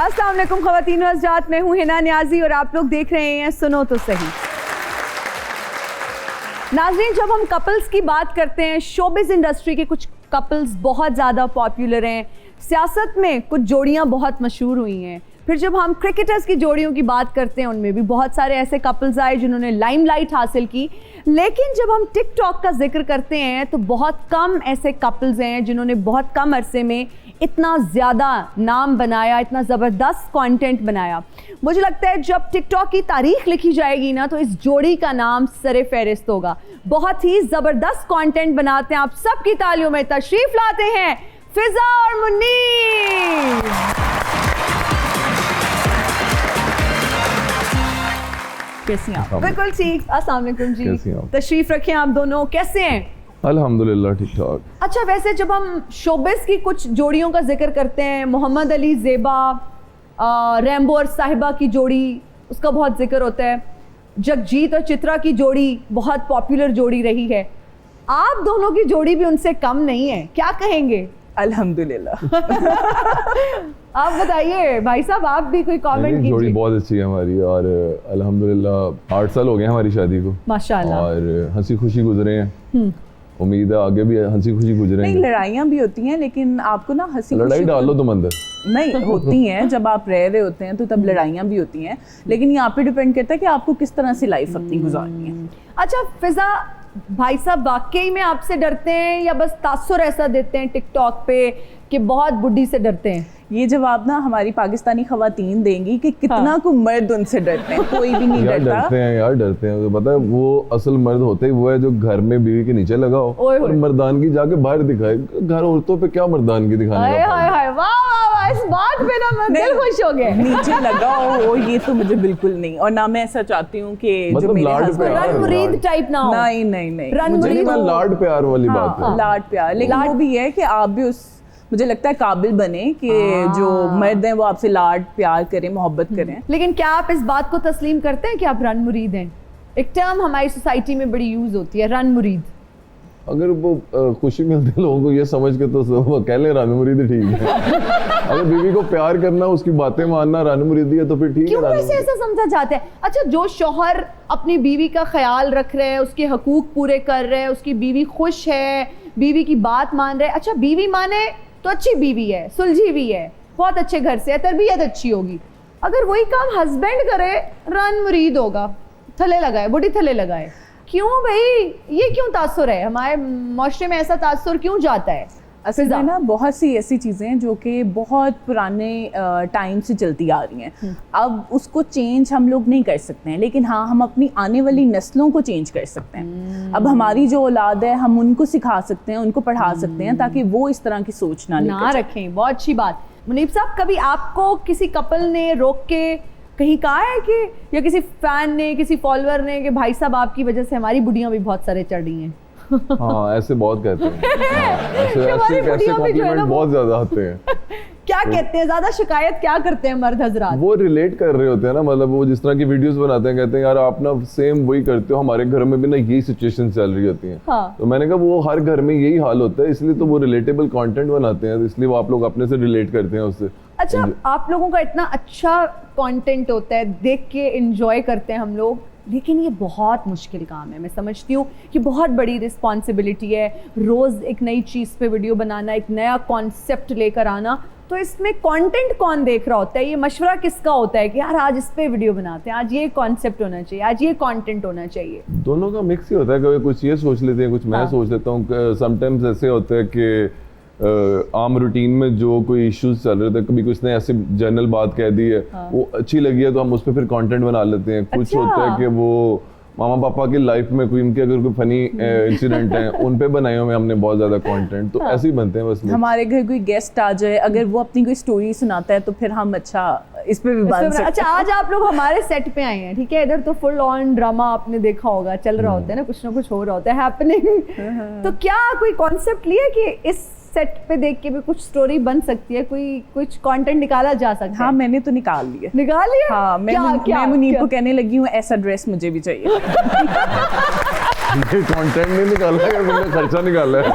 अस्सलाम वालेकुम ख़वातीन व हज़रात, मैं हूँ हिना न्याजी और आप लोग देख रहे हैं सुनो तो सही। नाज़रीन, जब हम कपल्स की बात करते हैं, शोबिज़ इंडस्ट्री के कुछ कपल्स बहुत ज़्यादा पॉपुलर हैं, सियासत में कुछ जोड़ियाँ बहुत मशहूर हुई हैं, फिर जब हम क्रिकेटर्स की जोड़ियों की बात करते हैं उनमें भी बहुत सारे ऐसे कपल्स आए जिन्होंने लाइमलाइट हासिल की। लेकिन जब हम टिकटॉक का जिक्र करते हैं तो बहुत कम ऐसे कपल्स हैं जिन्होंने बहुत कम अरसे में इतना ज़्यादा नाम बनाया, इतना ज़बरदस्त कंटेंट बनाया। मुझे लगता है जब टिकटॉक की तारीख लिखी जाएगी ना तो इस जोड़ी का नाम सरे फहरिस्त होगा। बहुत ही ज़बरदस्त कंटेंट बनाते हैं, आप सबकी तालियों में तशरीफ़ लाते हैं फिजा और मुन्नीर। कैसी हैं आप? बिल्कुल ठीक। अस्सलाम वालेकुम जी, तशरीफ़ रखें आप दोनों, कैसे हैं? अल्हम्दुलिल्लाह ठीक ठाक। अच्छा, वैसे जब हम शोबिस की कुछ जोड़ियों का जिक्र करते हैं, मोहम्मद अली ज़ेबा, रैम्बो और साहिबा की जोड़ी, उसका बहुत जिक्र होता है। जगजीत और चित्रा की जोड़ी बहुत पॉपुलर जोड़ी रही है। आप दोनों की जोड़ी भी उनसे कम नहीं है, क्या कहेंगे? अल्हम्दुलिल्लाह। आप बताइए भाई साहब, आप भी कोई कमेंट कीजिए। जोड़ी बहुत अच्छी है हमारी और अल्हम्दुलिल्लाह 8 साल हो गए हमारी शादी को माशाल्लाह, और हंसी खुशी गुजरे हैं। उम्मीद है आगे भी हंसी खुशी गुजरेंगे। नहीं, लड़ाइयाँ भी होती हैं लेकिन आपको ना हंसी लड़ाई डाल लो तुम अंदर। नहीं होती हैं, जब आप रह रहे होते हैं तो तब लड़ाइयाँ भी होती हैं, लेकिन यहाँ पे डिपेंड करता है कि आपको किस तरह से लाइफ अपनी गुजारनी है। अच्छा फिजा भाई साहब, वाकई में आपसे डरते हैं या बस तासुर ऐसा देते हैं टिकटॉक पे कि बहुत बुढ़ी से डरते हैं? ये जवाब ना हमारी पाकिस्तानी खवातीन देंगी कि कितना को मर्द उनसे डरते हैं। कोई भी नहीं डरता। डरते हैं यार, डरते हैं। तो पता है वो असल मर्द होते ही वो है जो घर में बीवी के नीचे लगा हो और मर्दानगी जाके बाहर दिखाए। घर औरतों पे क्या मर्दानगी दिखाने का? हाय हाय, वाह वाह वाह, इस बात पे ना मैं दिल खुश हो गया। नीचे लगा हो ये तो मुझे बिल्कुल नहीं, और ना मैं ऐसा चाहती हूँ कि जो मेरे हस्बैंड रन-मुरीद टाइप ना हो। नहीं नहीं नहीं, रन-मुरीद लाड प्यार वाली बात है। लाड प्यार, लेकिन वो भी है कि आप भी उस मुझे लगता है काबिल बने कि जो मर्द हैं वो आपसे लाड प्यार करें, मोहब्बत करें। लेकिन क्या आप इस बात को तस्लीम करते हैं कि आप रन मुरीद हैं? एक टर्म हमारी सोसाइटी में बड़ी यूज होती है, रन मुरीद। अगर वो खुशी मिलती है लोगों को ये समझ के तो वो कह ले रन मुरीद ठीक है। अगर बीवी को प्यार करना, उसकी बातें मानना रन मुरीदी है तो फिर ठीक है। क्यों वैसे ऐसा समझा जाता है? अच्छा, जो शौहर अपनी बीवी का ख्याल रख रहे हैं, उसके हकूक पूरे कर रहे हैं, उसकी बीवी खुश है, बीवी की बात मान रहे हैं। अच्छा, बीवी माने तो अच्छी बीवी है, सुलझी भी है, बहुत अच्छे घर से है, तरबियत अच्छी होगी। अगर वही काम हस्बैंड करे, रन मुरीद होगा, थले लगाए, बॉडी थले लगाए। क्यों भाई, ये क्यों तासुर है? हमारे माशरे में ऐसा तासुर क्यों जाता है? असल में ना बहुत सी ऐसी चीज़ें हैं जो कि बहुत पुराने टाइम से चलती आ रही हैं। अब उसको चेंज हम लोग नहीं कर सकते हैं, लेकिन हाँ हम अपनी आने वाली नस्लों को चेंज कर सकते हैं। अब हमारी जो औलाद है हम उनको सिखा सकते हैं, उनको पढ़ा सकते हैं ताकि वो इस तरह की सोच ना रखें। बहुत अच्छी बात। मुनीब साहब, कभी आपको किसी कपल ने रोक के कहीं कहा है कि, या किसी फैन ने, किसी फॉलोअर ने कि भाई साहब आपकी वजह से हमारी बुढ़ियाँ भी बहुत सारे चढ़ रही हैं? हाँ ऐसे बहुत कहते हैं। ऐसे कॉम्प्लीमेंट बहुत ज्यादा आते हैं। क्या कहते हैं, ज्यादा शिकायत क्या करते हैं मर्द हजरात? वो रिलेट कर रहे होते हैं ना, मतलब वो जिस तरह की वीडियोस बनाते हैं, कहते हैं यार आप ना सेम वही करते हो, हमारे घर में भी ना यही सिचुएशन चल रही होती है। हाँ। तो मैंने कहा वो हर घर में यही हाल होता है, इसलिए तो वो रिलेटेबल कंटेंट बनाते हैं, इसलिए वो आप लोग अपने से रिलेट करते हैं उससे। अच्छा, आप लोगों का इतना अच्छा कंटेंट होता है, देख के एंजॉय करते हैं हम लोग, लेकिन ये बहुत मुश्किल काम है। मैं समझती हूँ कि बहुत बड़ी रिस्पॉन्सिबिलिटी है, रोज़ एक नई चीज़ पे वीडियो बनाना, एक नया कॉन्सेप्ट लेकर आना। तो इसमें कंटेंट कौन देख रहा होता है? ये मशवरा किसका होता है कि यार आज इस पे वीडियो बनाते हैं, आज ये कॉन्सेप्ट होना चाहिए, आज ये कंटेंट होना चाहिए? दोनों का मिक्स ही होता है। कभी कुछ ये सोच लेते हैं, कुछ मैं सोच लेता हूँ। समटाइम्स ऐसे होता है कि आम रूटीन में जो कोई इश्यूज चल रहे थे, कभी कुछ ने ऐसे जनरल बात कह दी है, वो अच्छी लगी है तो हम उस पर फिर कंटेंट बना लेते हैं। कुछ होता है कि वो मामा पापा की लाइफ में कोई इनके अगर कोई फनी इंसिडेंट है उन पे बनाए हुए हमने बहुत ज्यादा कंटेंट, तो ऐसे ही बनते हैं बस। हमारे घर कोई गेस्ट आ जाए, अगर वो अपनी कोई स्टोरी सुनाता है तो फिर हम अच्छा इस पे भी बन सकते हैं। अच्छा, आज आप लोग हमारे सेट पे आए हैं, ठीक है? इधर तो फुल ऑन ड्रामा आपने देखा होगा, चल रहा होता है ना कुछ हो रहा होता है हैपनिंग। तो क्या कोई कॉन्सेप्ट लिया कि इस सेट पे देख के भी कुछ स्टोरी बन सकती है, कोई कुछ कंटेंट निकाला जा सकता है? हाँ मैंने तो निकाल लिया। हाँ मैं मुनीब को कहने लगी हूँ ऐसा ड्रेस मुझे भी चाहिए। कंटेंट नहीं निकाला है, मैंने खर्चा निकाला है।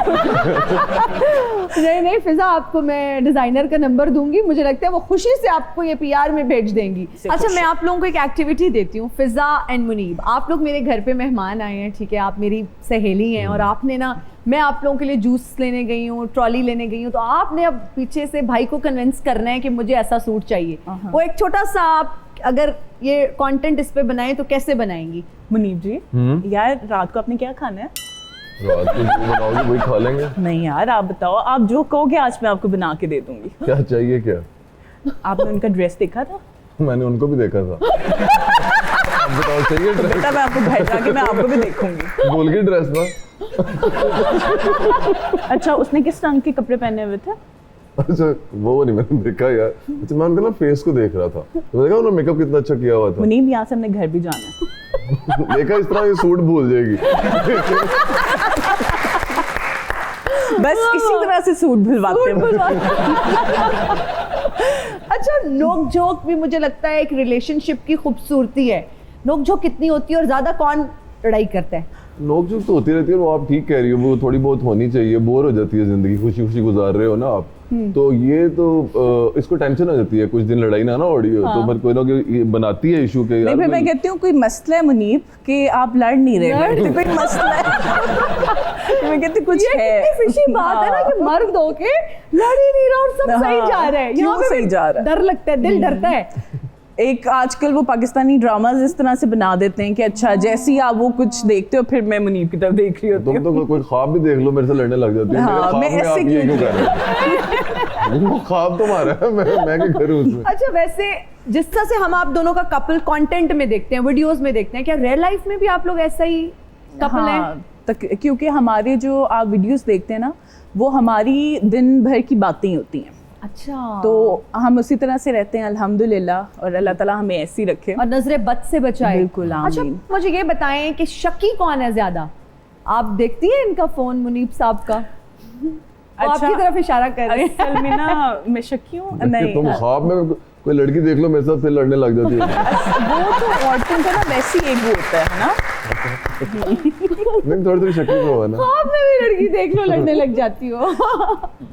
नहीं फिजा, आपको मैं डिजाइनर का नंबर दूंगी, मुझे लगता है वो खुशी से आपको ये पीआर में भेज देंगी। अच्छा, मैं आप लोगों को एक एक्टिविटी देती हूँ, फिजा एंड मुनीब, आप लोग मेरे घर पे मेहमान आए हैं, ठीक है, आप मेरी सहेली हैं और आपने ना, मैं आप लोगों के लिए जूस लेने गई हूँ, ट्रॉली लेने गई हूँ, तो आपने अब पीछे से भाई को कन्विंस करना है कि मुझे ऐसा सूट चाहिए। वो एक छोटा सा आप अगर ये कंटेंट इस पे बनाए तो कैसे बनाएंगी? मुनीब जी, यार रात को आपने क्या खाना है? रात को जो बनाओगे वही खा लेंगे। नहीं यार, आप बताओ, आप जो कहोगे आज मैं आपको बना के दे दूंगी। क्या चाहिए क्या? आपने उनका ड्रेस देखा था? मैंने उनको भी देखा था। अब बताओ चाहिए ड्रेस? बेटा मैं आपको घर जाके मैं आपको भी देखूंगी। बोल के ड्रेस ना। अच्छा, उसने किस रंग के कपड़े पहने हुए थे? अच्छा वो नहीं मैंने देखा यार। अच्छा मैं उनका ना फेस को देख रहा था, तो देखा उन्होंने मेकअप कितना अच्छा किया हुआ था। मुनीब, यहाँ से हमने घर भी जाना है। देखा इस तरह ये सूट भूल जाएगी। बस इसी तरह से सूट भुलवाते हैं। अच्छा, नोक झोंक भी मुझे लगता है एक रिलेशनशिप की खूबसूरती है। नोक झोंक कितनी होती है और ज्यादा कौन लड़ाई करता है? नोक झोंक तो होती रहती है, वो आप ठीक कह रही हो, वो थोड़ी बहुत होनी चाहिए। बोर हो जाती है जिंदगी, खुशी खुशी गुजार रहे हो ना आप, तो ये तो इसको टेंशन हो जाती है, कुछ दिन लड़ाई ना ऑडी हो। तो फिर कोई ना कोई बनाती है इशू के। नहीं, फिर मैं कहती हूँ कोई मसला है मुनीब कि आप लड़ नहीं रहे, तो कोई मसला है। मैं कहती कुछ ये है। कितनी खुशी बात है ना कि मर्द होके लड़ ही नहीं रहा और सब सही जा रहा है। क्यों यहाँ पे सही जा रहा है? डर लगता है, दिल डरता है। एक आजकल वो पाकिस्तानी ड्रामाज इस तरह से बना देते हैं कि अच्छा जैसे ही आप वो कुछ देखते हो फिर मैं मुनीब की तरफ देख रही होती तुम तो कोई ख्वाब भी देख लो मेरे से लड़ने लग जाती है। हाँ, मेरे ख्वाब मैं में ऐसे आप ये क्यों कर रहे हो? वो ख्वाब तुम्हारा है, मैं क्या करूं उसमें? अच्छा, वैसे जिस तरह से हम आप दोनों का कपल कंटेंट में देखते हैं, वीडियोस में देखते हैं, क्या रियल लाइफ में भी आप लोग ऐसा ही कपल हैं? क्योंकि हमारे जो आप वीडियोस देखते हैं ना, वो हमारी दिन भर की बातें होती हैं। अच्छा, तो हम उसी तरह से रहते हैं अल्हम्दुलिल्लाह, और अल्लाह ताला हमें ऐसी रखे और नजरे बद से बचाए। बिल्कुल, अच्छा, आमीन। मुझे ये बताएं कि शकी कौन है ज्यादा? आप देखती हैं इनका फोन, मुनीब साहब का? वो अच्छा, आपकी तरफ इशारा कर रहे हैं। असल में ना मैं शकी हूँ नहीं। तुम ख्वाब में कोई लड़की देख लो मेरे साथ फिर लड़ने लग जाती है। वो तो औरतों का ना वैसी एक वो होता है ना। नहीं थोड़ी शक्की तो है ना। ख्वाब में भी लड़की देख लो लड़ने लग जाती हो।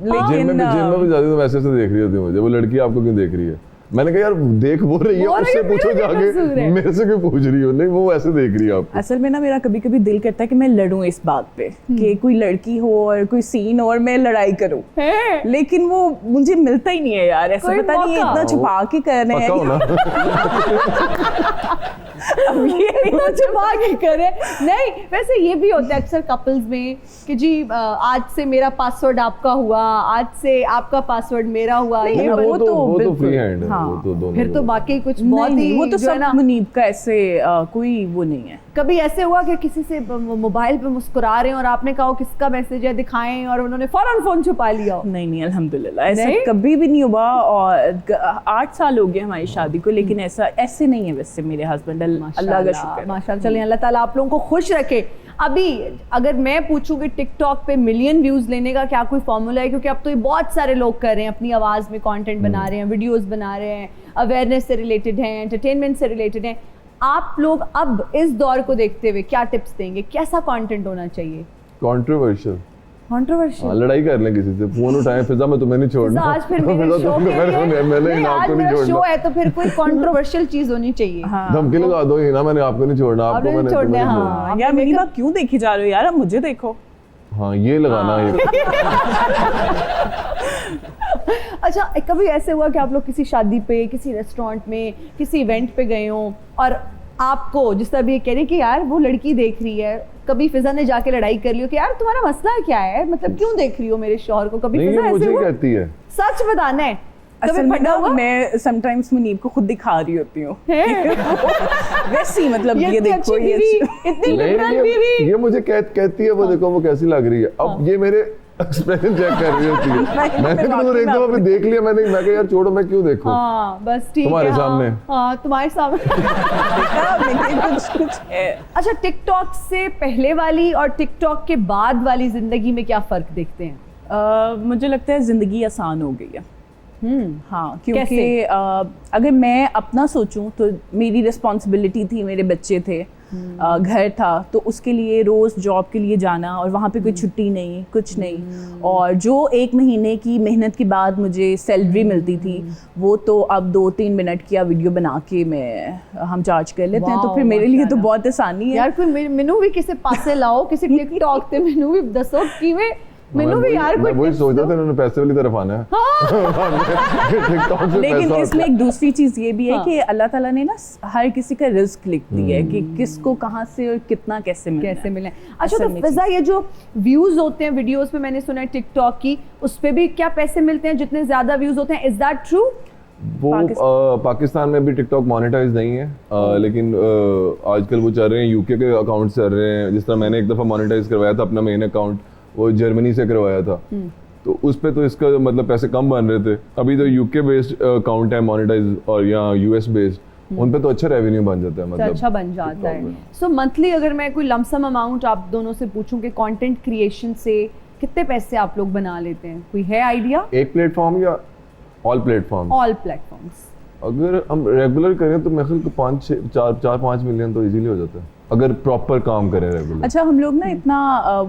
जिम में भी जाती तो वैसे देख रही होती मुझे, वो लड़की आपको क्यों देख रही है? मैंने कहा यार देख वो रही है, उससे पूछो जाके, मेरे से क्यों पूछ रही हो? नहीं वो ऐसे देख रही है आपको। असल में ना मेरा कभी कभी दिल करता है कि मैं लड़ूं इस बात पे कि कोई लड़की हो और कोई सीन हो और मैं लड़ाई करूं, लेकिन वो मुझे मिलता ही नहीं है यार। ऐसा पता नहीं इतना छुपा के कर रहे हैं। अब ये इतना छुपा के करे। नहीं, वैसे ये भी होता है अक्सर कपल्स में कि जी आज से मेरा पासवर्ड आपका हुआ, आज से आपका पासवर्ड मेरा हुआ। ये वो तो फ्री हैंड है। वो तो दोनों फिर तो बाकी कुछ बहुत ही वो तो सब मुनीब का ऐसे कोई वो नहीं है। कभी ऐसे हुआ कि किसी से मोबाइल पे मुस्कुरा रहे हैं और आपने कहा किसका मैसेज है दिखाएं और उन्होंने फौरन फोन छुपा लिया? नहीं, अल्हम्दुलिल्लाह ऐसा कभी भी नहीं हुआ। और 8 साल हो गए हमारी शादी को, लेकिन ऐसे नहीं है वैसे मेरे हस्बैंड, अल्लाह का शुक्र। माशाल्लाह, चलिए अल्लाह ताला आप लोगों को खुश रखे। अभी अगर मैं पूछूं कि टिकटॉक पे मिलियन व्यूज लेने का क्या कोई फॉर्मूला है? क्योंकि अब तो ये बहुत सारे लोग कर रहे हैं, अपनी आवाज़ में कंटेंट बना रहे हैं, वीडियोस बना रहे हैं, अवेयरनेस से रिलेटेड हैं, एंटरटेनमेंट से रिलेटेड हैं। आप लोग अब इस दौर को देखते हुए क्या टिप्स देंगे? कैसा कंटेंट होना चाहिए? कंट्रोवर्शियल। लड़ाई कर लें किसी से, फोन उठाएं, फिजा मैं तुम्हें नहीं छोड़ना। आज फिर मेरे शो के लिए आज मेरा शो है तो फिर कोई कंट्रोवर्शियल चीज होनी चाहिए। धमकी लगा दो ना, मैंने आपको नहीं छोड़ना, आपको मैंने छोड़ना। हाँ यार मेरी बात क्यों देखी जा रही हो यार, अब मुझे देखो। हाँ ये लगाना है। अच्छा, कभी ऐसे हुआ कि आप लोग किसी शादी पे, किसी रेस्टोरेंट में, किसी इवेंट पे गए हो और आपको जिस तरह भी कह रही कि यार वो लड़की देख रही है, कभी फिजा ने जाके लड़ाई कर ली कि यार तुम्हारा मसला क्या है, मतलब क्यों देख रही हो मेरे शौहर को? कभी फिजा मुझे कहती है सच बताना है। असल में ना मैं समटाइम्स मुनीब को खुद दिखा रही होती हूँ वैसी, मतलब ये देखो ये मुझे कहती है, वो देखो वो कैसी लग रही है। अब ये मेरे एक्सप्रेशन चेक कर रही होती है। मैंने तो एक दफा देख लिया, मैं कहा यार छोड़ो, मैं क्यों देखूं? हाँ बस ठीक है, तुम्हारे सामने। हाँ तुम्हारे सामने। कुछ है। अच्छा, टिकटॉक से पहले वाली और टिकटॉक के बाद वाली जिंदगी में क्या फर्क देखते हैं? मुझे लगता है जिंदगी आसान हो गई है। हाँ, क्योंकि अगर मैं अपना सोचूं तो मेरी रिस्पॉन्सिबिलिटी थी, मेरे बच्चे थे, घर था, तो उसके लिए रोज़ जॉब के लिए जाना और वहाँ पे कोई छुट्टी नहीं, कुछ नहीं। और जो 1 महीने की मेहनत के बाद मुझे सैलरी मिलती थी, वो तो अब 2-3 मिनट की वीडियो बना के हम चार्ज कर लेते हैं। तो फिर मेरे लिए तो बहुत आसानी है यार। कोई मैनू भी किसी पासे लाओ, किसी टिकटॉक ते मैनू भी दसो किवें मैनू भी यार कोई वही सोचता था इन्होंने पैसे वाली तरफ आना है। TikTok से लेकिन पैसा इसमें एक दूसरी चीज़ ये भी है कि अल्लाह ताला ने ना हर किसी का रिस्क लिख दिया है कि किसको कहाँ से और कितना कैसे मिले। अच्छा, तो फिजा ये जो व्यूज होते हैं वीडियोस पे, मैंने सुना है टिकटॉक की उस पे भी क्या पैसे मिलते हैं जितने ज्यादा व्यूज होते हैं? Is that true? वो पाकिस्तान में भी टिकटॉक मोनेटाइज नहीं है, लेकिन आजकल वो चल रहे हैं, यूके के अकाउंट चल रहे हैं। जिस तरह मैंने एक दफ़ा मोनेटाइज करवाया था अपना मेन अकाउंट, वो जर्मनी से करवाया था, तो उस पे तो इसका मतलब पैसे कम बन रहे थे। अभी तो यूके बेस्ड अकाउंट है मोनेटाइज और यहाँ यूएस बेस्ड, उन पे तो अच्छा रेवेन्यू बन जाता है, मतलब अच्छा बन जाता है। सो मंथली अगर मैं कोई लमसम अमाउंट आप दोनों से पूछूं कि कंटेंट क्रिएशन से कितने पैसे आप लोग बना लेते हैं, कोई है आइडिया? एक प्लेटफॉर्म या ऑल प्लेटफॉर्म? All platforms. अगर हम रेगुलर करें तो मेरे ख्याल 4-5 मिलियन तो इजीली हो जाता है अगर प्रॉपर काम करें रेगुलर। अच्छा, हम लोग ना इतना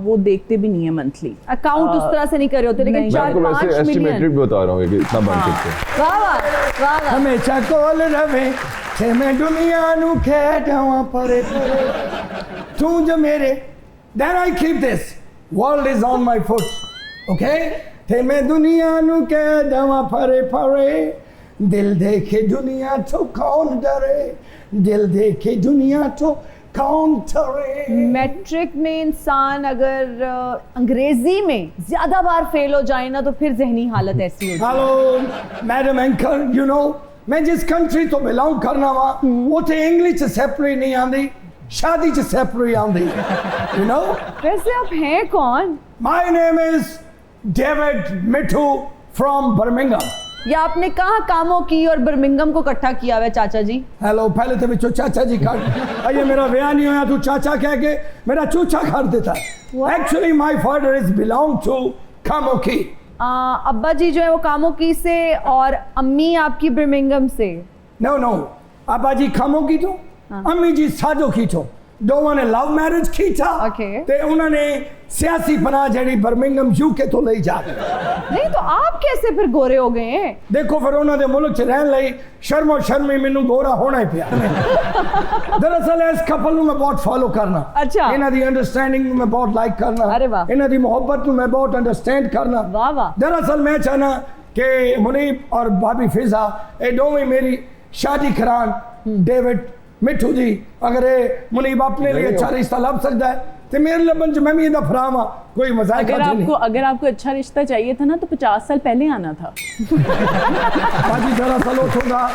वो देखते भी नहीं है मंथली अकाउंट उस तरह से नहीं कर रहे होते, लेकिन 4-5 मिलियन एस्टिमेटेड बता रहा हूँ कि इतना बन सकते हैं। वाह वाह वाह। हमेशा कोल रवे ते मैं दुनिया नु खेडावां परे परे तू जो मेरे, then I keep this world is on my foot, okay? ते मैं दुनिया नु खेडावां परे परे, दिल देखे दुनिया तो कौन डरे, दिल देखे दुनिया तो कौन डरे। मैट्रिक में इंसान अगर अंग्रेजी में ज्यादा बार फेल हो जाए ना, तो फिर जहनी हालत ऐसी होती है। Hello madam anchor, you know मैं जिस कंट्री तो बिलोंग करना वा उथे इंग्लिश सेपरेट नहीं आंदी, शादी च सेपरेट आंदी, यू नो। वैसे आप हैं कौन? My name is David Mithu from Birmingham. या आपने कहाँ कामों की और बर्मिंघम को इकट्ठा किया हुआ है चाचा जी? हेलो, पहले तो बिचो चाचा जी कर, अये मेरा ब्याह नहीं होया तू चाचा कह के मेरा चूचा कर देता है। Actually my father is belong to Kamoki. अब्बा जी जो है वो कामोकी से और अम्मी आपकी बर्मिंघम से। नो नो, अब्बा जी कामोकी तो अम्मी जी साजो की तो दोवां ने लव मैरिज की था। Okay. ते उन्होंने सियासी पनाह जड़ी बर्मिंघम यूके तो ले जा। नहीं तो आप कैसे फिर गोरे हो गए हैं? देखो फिर उन्होंने मुल्क च रहन लई शर्मो शर्मी मैनू गोरा होना ही पिया। दरअसल इस कपल मैं बहुत फॉलो करना। अच्छा। इन्हां दी अंडरस्टैंडिंग मैं बहुत लाइक करना। अरे वाह। इन्हां दी मोहब्बत मैं बहुत अंडरस्टैंड करना। वाह वाह। दरअसल मैं चाहना कि मुनीब और भाभी फिजा ये दोवें मेरी शादी करान। डेविड मिठू जी, अगर ये मुनीब अपने लिए अच्छा रिश्ता लब सकता है तो मेरे लबन च मैं भी इदा फरामा, कोई मजाक अगर आपको अच्छा रिश्ता चाहिए था ना तो 50 साल पहले आना था। बाजी दरअसल होगा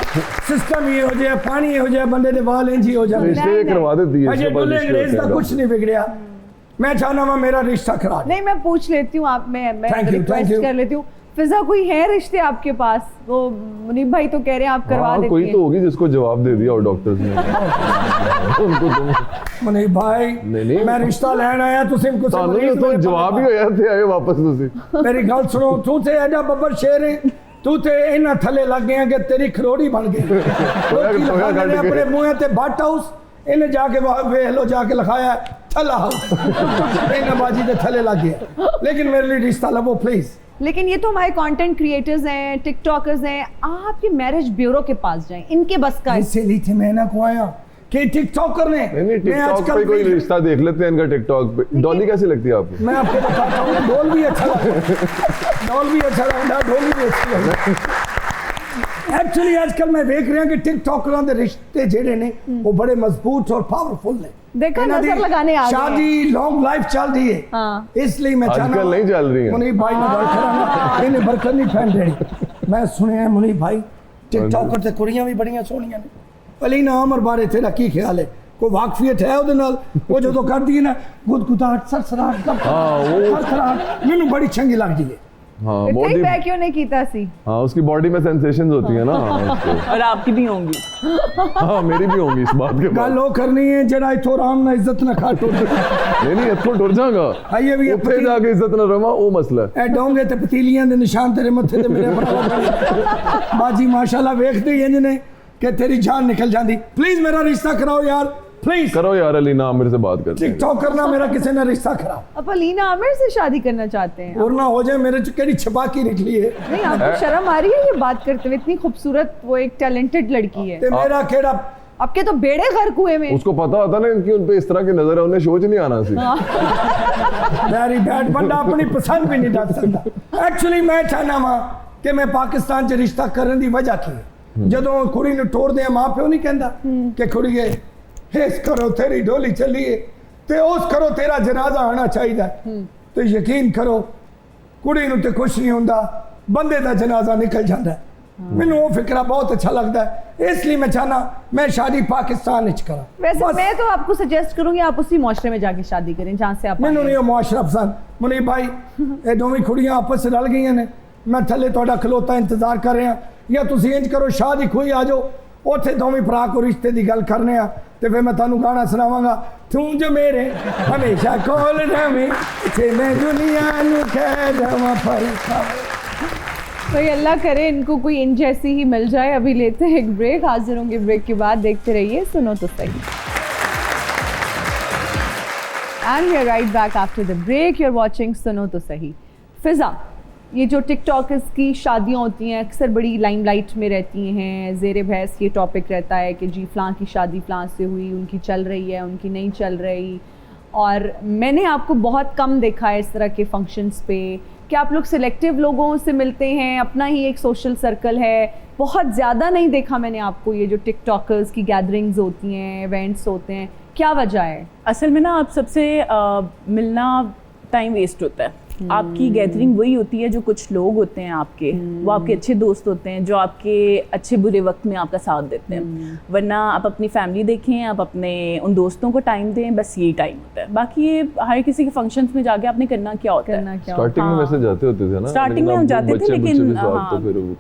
सिस्टम ये हो जाए, पानी हो जाए, बंदे दे वाल इंज ही हो जाए। रिश्ते करवा देती है, अजय दुल्ले अंग्रेज का कुछ नहीं बिगड़िया। मैं चाहना मैं मेरा रिश्ता करा। नहीं, मैं पूछ लेती हूँ, आप मैं Thank you, रिक्वेस्ट कर लेती हूँ। फिजा कोई है रिश्ते आपके पास? वो मुनीब भाई तो कह रहे हैं आप करवा देती हैं। कोई तो होगी जिसको जवाब दे दिया और डॉक्टर्स ने उनको तो मुनीब भाई नहीं, मैं रिश्ता लेना आया तुम कुछ तो जवाब ही होया थे आए वापस तुसी। मेरी गल सुनो, तू ते एडा बब्बर शेर है, तू ते इन्ना थले लग गया कि तेरी खरोड़ी बन गई। अपने मुंह ते बट हाउस इन्हें जाके वेख लो, जाके लिखाया थला हाउस। इन्हें बाजी दे थले लग गया। लेकिन मेरे लिए रिश्ता लबो प्लीज। लेकिन ये तो हमारे कंटेंट क्रिएटर्स हैं, टिकटॉकर्स हैं, आप ये मैरिज ब्यूरो के पास जाएं, इनके बस का है। इसीलिए थे मैं ना को आया कि टिकटॉकर ने नहीं टिकटॉक पे कोई रिश्ता देख लेते हैं इनका टिकटॉक पे। डॉली कैसी लगती है आपको? मैं आपको बताता हूँ, डोल भी अच्छा लगता, डोल भी अच्छा लगता, डोली भी अच्छी लगती। एक्चुअली आजकल मैं देख रहा कि टिकटॉकरां दे रिश्ते जेड़े ने वो बड़े मजबूत और पावरफुल ने। देखा, नजर लगाने आ गए। शादी लॉन्ग लाइफ चल रही है। हाँ। इसलिए मैं चाहना आजकल नहीं चल रही है। मुनीब भाई ने गल करना, इन्हें बरकत नहीं फैन देनी। मैं सुनिया मुनीब भाई टिकटॉकर ते कुड़ियां भी बड़ियां सोहणियां ने। अलीना अमर बारे तेरा की ख्याल है? कोई वाकफियत है ਉਹਦੇ ਨਾਲ? वो जो करती है ना गुदगुदाहट सरसराहट का सरसराहट मैनू बड़ी चंगी लगती है। हाँ, बॉडी बैक क्यों नहीं कीता सी? हाँ, उसकी बॉडी में सेंसेशंस होती है ना। और आपकी भी होंगी। हाँ, मेरी भी होंगी इस बात के बाद। गल वो करनी है जरा इथों आराम ना इज्जत ना खा टुर। नहीं इथों टुर जागा। आइए भी उत्थे जाके इज्जत ना रवा वो मसला है। ए डोंगे ते पतीलियां दे निशान तेरे मत्थे ते मेरे बाजी माशाल्लाह वेखदे ही इंज ने कि तेरी जान निकल जाती। प्लीज मेरा रिश्ता कराओ यार, प्लीज करो यार, अलीना आमिर से बात करते हैं। टिकटॉक करना मेरा किसी ने रिश्ता खराब आप अलीना आमिर से शादी करना चाहते हैं? और ना हो जाए मेरे चुकेरी छपा की निकली है नहीं, आपको शर्म आ रही है ये बात करते हुए? इतनी खूबसूरत, वो एक टैलेंटेड लड़की है, ते मेरा केड़ा आपके तो बेड़े गर्क हुए में। उसको पता होता ना कि उन पे इस तरह की नजर है, उन्हें सोच नहीं आना सी। मेरी बैट बंदा अपनी पसंद भी नहीं दस सकता। एक्चुअली मैं चाहना वा कि मैं पाकिस्तान च रिश्ता करने की वजह की ਜਦੋਂ ਕੁੜੀ ਨੂੰ ਟੋਰਦੇ ਆ ਮਾਂ ਪਿਓ ਨਹੀਂ ਕਹਿੰਦਾ ਕਿ ਕੁੜੀਏ ਇਸ ਕਰੋ ਤੇਰੀ ਢੋਲੀ ਚੱਲੀਏ ਤੇ ਉਸ ਕਰੋ ਤੇਰਾ ਜਨਾਜ਼ਾ ਆਣਾ ਚਾਹੀਦਾ ਤੇ ਯਕੀਨ ਕਰੋ ਕੁੜੀ ਨੂੰ ਤੇ ਕੁਛ ਨਹੀਂ ਹੁੰਦਾ, ਬੰਦੇ ਦਾ ਜਨਾਜ਼ਾ ਨਿਕਲ ਜਾਂਦਾ। ਮੈਨੂੰ ਉਹ ਫਿਕਰਾ ਬਹੁਤ ਅੱਛਾ ਲੱਗਦਾ है, इसलिए मैं चाहना मैं शादी पाकिस्तान विच करा। वैसे मैं तो आपको सजेस्ट करूंगी आप उसी मुआशरे में जाके शादी करें जहाँ से आप ਮੈਨੂੰ ਨਹੀਂ ਉਹ ਮੁਆਸ਼ਰਾ ਪਸੰਦ। ਮੁਨੀਬ ਭਾਈ ਇਹ ਦੋਵੇਂ ਕੁੜੀਆਂ ਆਪਸ ਵਿੱਚ ਰਲ ਗਈਆਂ ਨੇ, ਮੈਂ ਥੱਲੇ ਤੁਹਾਡਾ ਖਲੋਤਾ ਇੰਤਜ਼ਾਰ ਕਰ ਰਿਹਾ, ਜਾਂ ਤੁਸੀਂ ਇੰਜ ਕਰੋ ਸ਼ਾਹ ਦੀ ਖੂਹੀ ਆ ਜਾਓ, ਉੱਥੇ ਦੋਵੇਂ ਭਰਾ ਕੋ ਰਿਸ਼ਤੇ ਦੀ ਗੱਲ ਕਰਨੇ ਆ ਤੇ ਫਿਰ ਮੈਂ ਤੁਹਾਨੂੰ ਗਾਣਾ ਸੁਣਾਵਾਂਗਾ, ਤੂੰ ਜੋ ਮੇਰੇ ਹਮੇਸ਼ਾ ਕੋਲ ਰਵੇਂ ਤੇ ਮੈਂ ਦੁਨੀਆ ਨੂੰ ਕਹਿ ਦਵਾਂ ਫਰਕਾ। तो ये अल्लाह करे इनको कोई इन जैसी ही मिल जाए। अभी लेते हैं एक ब्रेक, हाजिर होंगे ब्रेक के बाद, देखते रहिए सुनो तो सही। And we are right back after the break, you are watching सुनो तो सही। फिजा, ये जो टिकटॉकर्स की शादियाँ होती हैं अक्सर बड़ी लाइमलाइट में रहती हैं, ज़ेर बहस ये टॉपिक रहता है कि जी फ़लाँ की शादी फ़लाँ से हुई, उनकी चल रही है, उनकी नहीं चल रही। और मैंने आपको बहुत कम देखा है इस तरह के फंक्शंस पे कि आप लोग सिलेक्टिव लोगों से मिलते हैं, अपना ही एक सोशल सर्कल है। बहुत ज़्यादा नहीं देखा मैंने आपको ये जो टिकटॉकर्स की गैदरिंग्स होती हैं, इवेंट्स होते हैं, क्या वजह है? असल में ना आप सबसे मिलना टाइम वेस्ट होता है। आपकी गैदरिंग वही होती है जो कुछ लोग होते हैं आपके, वो आपके अच्छे दोस्त होते हैं जो आपके अच्छे बुरे वक्त में आपका साथ देते हैं। वरना आप अपनी फैमिली देखें, आप अपने उन दोस्तों को टाइम दें, बस यही टाइम होता है। बाकी ये हर किसी के फंक्शंस में जाके आपने करना क्या होता है। स्टार्टिंग में वैसे जाते होते थे ना, स्टार्टिंग में हम जाते थे, लेकिन हाँ,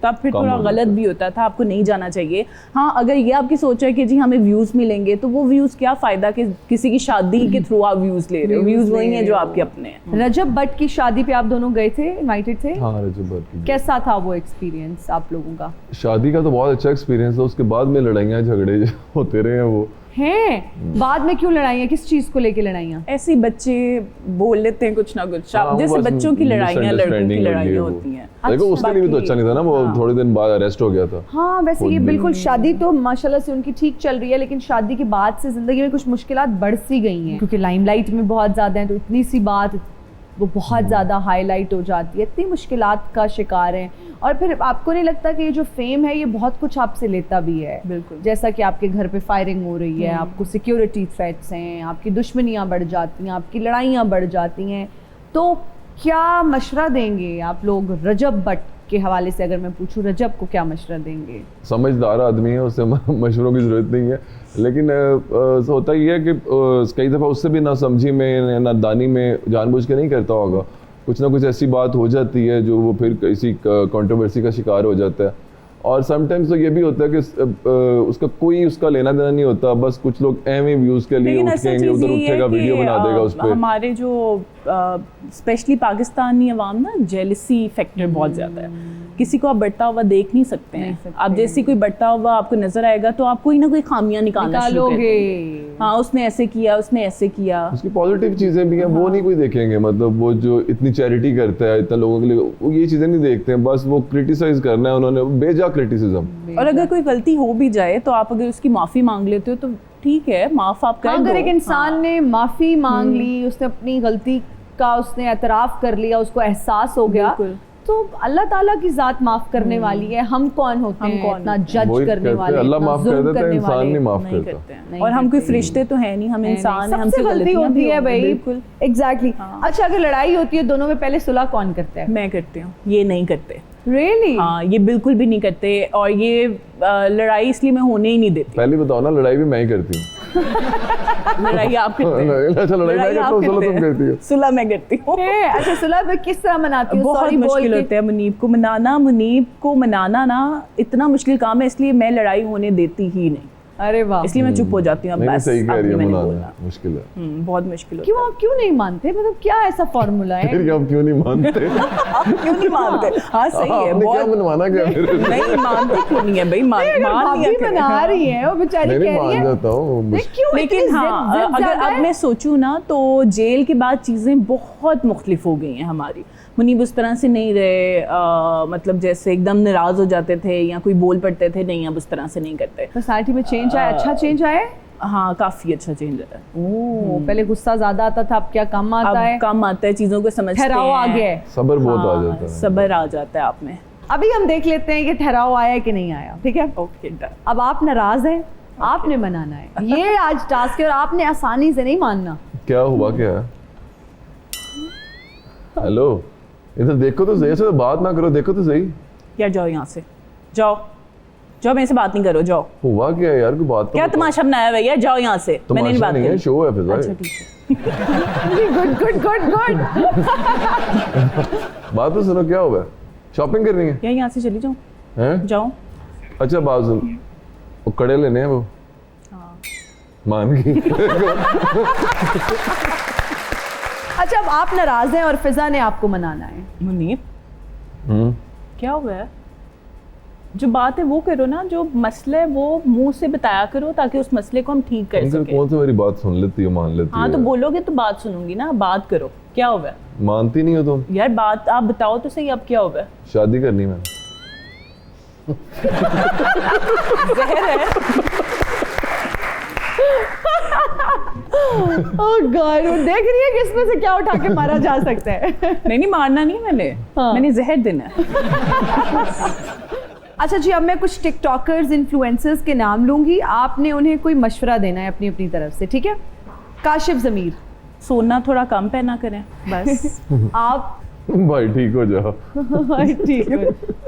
तब फिर थोड़ा गलत भी होता था, आपको नहीं जाना चाहिए। हाँ, अगर ये आपकी सोच है कि जी हमें व्यूज़ मिलेंगे, तो वो व्यूज़ क्या फ़ायदा कि किसी की शादी के थ्रू आप व्यूज़ ले रहे हो, व्यूज़ वही हैं जो आपके अपने हैं। रजब भट्ट की शादी पे आप दोनों गए थे, इनवाइटेड थे? हाँ, रजब भट्ट की। कैसा था वो एक्सपीरियंस आप लोगों का? शादी का तो बहुत अच्छा एक्सपीरियंस था, उसके बाद में लड़ाइयाँ झगड़े होते रहे हैं वो हैं। बाद में क्यों लड़ाइयाँ, किस चीज़ को लेके लड़ाइयाँ? ऐसे बच्चे बोल लेते हैं कुछ ना कुछ, हाँ, जैसे बच्चों की लड़ाइयाँ, लड़कों की लड़ाइयाँ होती हैं। देखो उसके लिए भी तो अच्छा नहीं था ना, वो थोड़े दिन बाद अरेस्ट हो गया था। हाँ, वैसे ये बिल्कुल, शादी तो माशाल्लाह से उनकी ठीक चल रही है, लेकिन शादी के बाद से ज़िंदगी में कुछ मुश्किलात बढ़ सी गई हैं, क्योंकि लाइमलाइट में बहुत ज़्यादा है, तो इतनी सी बात वो बहुत ज़्यादा हाईलाइट हो जाती है, इतनी मुश्किलात का शिकार हैं। और फिर आपको नहीं लगता कि ये जो फेम है ये बहुत कुछ आपसे लेता भी है? बिल्कुल। जैसा कि आपके घर पे फायरिंग हो रही है, आपको सिक्योरिटी थ्रेट्स हैं, आपकी दुश्मनियाँ बढ़ जाती हैं, आपकी लड़ाइयाँ बढ़ जाती हैं, तो क्या मशवरा देंगे आप लोग रजब भट्ट के हवाले से? अगर मैं पूछूं रजब को क्या मशवरा देंगे? समझदार आदमी है, उससे मशवरों की ज़रूरत नहीं है, लेकिन होता ही है कि कई दफ़ा उससे भी ना समझी में, ना दानी में जानबूझ के नहीं करता होगा, कुछ ना कुछ ऐसी बात हो जाती है जो वो फिर किसी कंट्रोवर्सी का शिकार हो जाता है। और समटाइम्स तो ये भी होता है कि उसका कोई उसका लेना देना नहीं होता, बस कुछ लोग एम व्यूज़ के लिए उठेंगे, उधर उठेगा, वीडियो बना देगा उस पर। हमारे जो स्पेशली पाकिस्तानी अवाम ना, जेलसी फैक्टर बहुत ज़्यादा है। किसी को आप बढ़ता हुआ देख नहीं सकते हैं। आप जैसे कोई बढ़ता हुआ आपको नजर आएगा तो आप कोई ना कोई खामियां निकालोगे। हाँ, उसने ऐसे किया, उसने ऐसे किया। उसकी पॉजिटिव चीज़ें भी हैं, वो नहीं कोई देखेंगे। मतलब वो जो इतनी चैरिटी करता है इतना लोगों के लिए, वो ये चीज़ें नहीं देखते हैं, बस वो क्रिटिसाइज करना है उन्होंने, बेजा क्रिटिसिज्म। और अगर कोई गलती हो भी जाए तो आप अगर उसकी माफ़ी मांग लेते हो तो ठीक है, माफ़ आप कर दो। अगर एक इंसान ने माफ़ी मांग ली, उसने अपनी गलती का उसने एतराफ़ कर लिया, उसको एहसास हो गया, तो अल्लाह ताला की ज़ात माफ़ करने वाली है। हम कौन होते हैं इतना जज करने वाले? अल्लाह माफ़ कर देता है, इंसान नहीं माफ़ करता। और हम कोई फरिश्ते तो है नहीं, हम इंसान हैं, हमसे गलती होती है भाई। बिल्कुल, एग्जैक्टली। अच्छा, अगर लड़ाई होती है दोनों में, पहले सुलह कौन करता है? मैं करती हूँ, ये नहीं करते। Really? हाँ, ये बिल्कुल भी नहीं करते, और ये लड़ाई इसलिए मैं होने ही नहीं देती। पहले बताओ ना, लड़ाई भी मैं ही करती हूँ। लड़ाई आप करते हैं? अच्छा, लड़ाई मैं करता हूँ, सुलह तुम करती हो। सुलह मैं करती हूँ। अच्छा, सुलह पे किस तरह मनाती हूँ? बहुत मुश्किल होता है मुनीब को मनाना। मुनीब को मनाना ना इतना मुश्किल काम है, इसलिए मैं लड़ाई होने देती ही नहीं। अरे वाह, इसलिए मैं चुप हो जाती हूँ अब नहीं बस सही कह अब रही नहीं है, मैंने मनाना बोलना। मुश्किल है। बहुत मुश्किल होता क्यों आप क्यों नहीं मानते, मतलब क्या ऐसा फॉर्मूला है? फिर आप क्यों नहीं मानते? है। आप क्यों नहीं मानते? हाँ सही है, आपने क्या बहुत मनवाना क्या फिर? नहीं मानते क्यों नहीं है भाई, मान लिया भाभी करें। मना रही है, वो बेचारी नहीं कह रही मान है जाता हूँ नहीं, क्यों इतनी लेकिन हाँ जिद अगर ज्यादा अब है? मैं सोचूं ना तो जेल के बाद चीज़ें बहुत मुख्तलिफ हो गई हैं हमारी। मुनीब उस तरह से नहीं रहे, मतलब जैसे एकदम नाराज़ हो जाते थे या कोई बोल पड़ते थे, नहीं अब उस तरह से नहीं करते। सोसाइटी में चेंज आया, अच्छा चेंज आया है? हाँ काफ़ी अच्छा चेंज है। ओह, पहले गुस्सा ज्यादा आता था, अब क्या कम आता है? अब कम आता है, चीज़ों को समझते हैं। ठहराव आ गया है। सब्र बहुत आ हाँ, जाता है। सब्र आ जाता है आप में। अभी हम देख लेते हैं कि ठहराव आया है कि नहीं आया, ठीक है? Okay done. अब आप नाराज हैं, आपने मनाना है, ये आज टास्क है और आपने आसानी से नहीं मानना। क्या हुआ क्या है? हेलो, इधर देखो तो सही, ऐसे बात ना करो, देखो तो सही। यार जाओ यहाँ से, जाओ जाओ, मेरे से बात नहीं करो, जाओ। हुआ क्या है यार, कोई बात तो क्या बताओ। तमाशा बनाया भैया, जाओ यहाँ से, मैंने नहीं तमाशा बात नहीं है, करी। शो है फिजा। अच्छा ठीक है। Good good good good. बात तो सुनो, क्या हुआ? शॉपिंग करनी है? यार यहाँ से चली जाओ, हैं? जाओ। अच्छा बात सुन, वो कड़े लेने हैं वो। मान गई। अच्छा, अब आप नाराज हैं और फिजा ने आपको मनाना है। मुनीब हम्म, क्या हुआ है? जो बात है वो करो ना, जो मसला है वो मुंह से बताया करो ताकि उस मसले को हम ठीक कर अंकल सकें। कौन सी मेरी बात सुन लेती हो, मान लेती हाँ है? तो बोलोगे तो बात सुनूंगी ना, बात करो, क्या हुआ है? मानती नहीं हो तुम? यार बात आप बताओ तो सही, अब क्या हुआ है? शादी करनी मैंने। जहर है। ओह गॉड, वो देख रही है कि इसमें से क्या उठा के मारा जा सकता है। नहीं मारना नहीं मैंने, हाँ। मैंने जहर देना है। अच्छा जी, अब मैं कुछ टिकटॉकर्स, इन्फ्लुएंसर्स के नाम लूंगी, आपने उन्हें कोई मशवरा देना है अपनी अपनी तरफ से, ठीक है? काशिफ ज़मीर, सोना थोड़ा कम पहना करें बस। आप भाई ठीक हो जाओ। ठीक है,